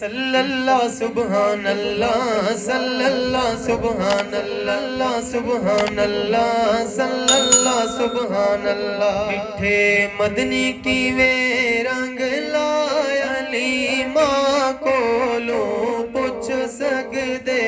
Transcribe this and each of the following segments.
صلی اللہ سبحان اللہ صلی اللہ سبحان اللہ سبحان اللہ صلی اللہ سبحان اللہ مٹھے مدنی کی وے رنگ لایا علی ماں کولوں پوچھ سکدے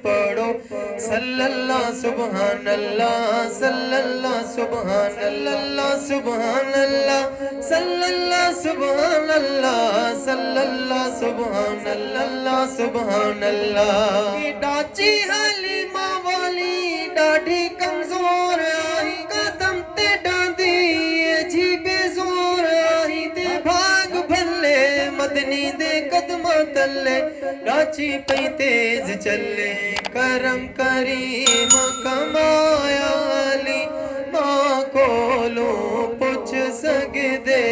پڑھو صلی اللہ سبحان اللہ صلی اللہ سبحان اللہ سبحان اللہ صلی اللہ سبحان اللہ صلی اللہ سبحان اللہ سبحان اللہ ڈاچی حلیمہ والی ڈاڑھی کمزور آئی قدم تے ڈاندی جی بے زور آئی تے بھاگ بھلے مدنی دے قدمہ تلے ڈاچی پئی تیز چلے کرم کریم کمایا علی ماں کولوں پوچھ سکدے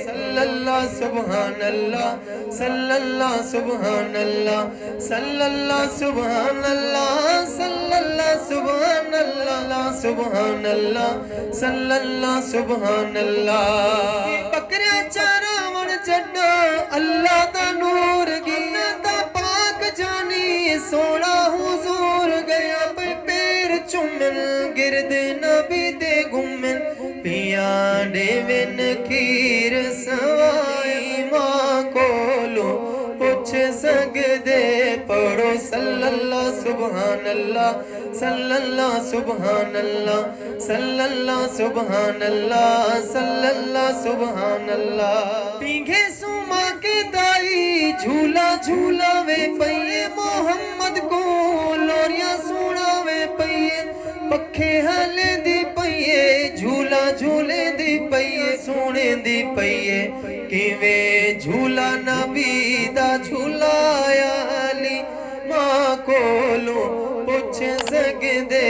صلی اللہ سبحان اللہ صلی اللہ سبحان اللہ صلی اللہ سبحان اللہ صلی اللہ سبحان اللہ سبحان اللہ صلی اللہ سبحان اللہ بکریاں چراون چڈا اللہ دا نور گیا دا پاک جانی سونا حضور گیا پیر چومن گرد نبی دے گھومن پیاں ڈیون کھیر سوائی ماں کولوں پوچھ سکدے پڑھو صلی اللہ سبحان اللہ صلی اللہ سبحان اللہ صلی اللہ سبحان اللہ صلی اللہ سبحان اللہ پیگھے سوما کے دائی جھولا جھولا وے پئیے محمد کو لوریاں سونا وے پئیے پکھے ہلے دی پئیے جھولا جھولے دی پئیے سونے دی پئیے کیویں جھولا نبی دا جھولایا علی ماں کولوں پوچھ سکدے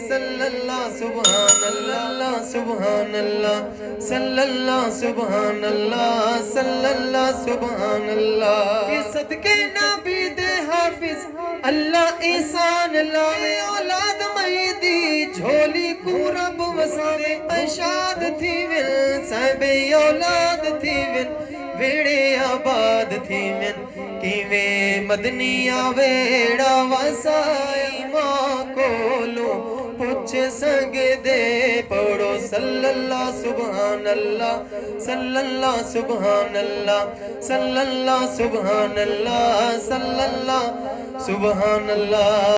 صلی اللہ سبحان اللہ سبحان اللہ صلی اللہ سبحان اللہ صلی اللہ سبحان اللہ یہ صدقے نبی دے حافظ اللہ احسان لاوے اولاد مہدی جھولی کو رب وساوے اشاد تھی ون صاحب اولاد تھی ون ویڑے آباد تھی ون کیویں مدنی آویڑا وسائی ماں کولوں پوچھ سکدے پڑھو صلی اللہ سبحان اللہ صلی اللہ سبحان اللہ صلی اللہ سبحان اللہ صلی اللہ سبحان اللہ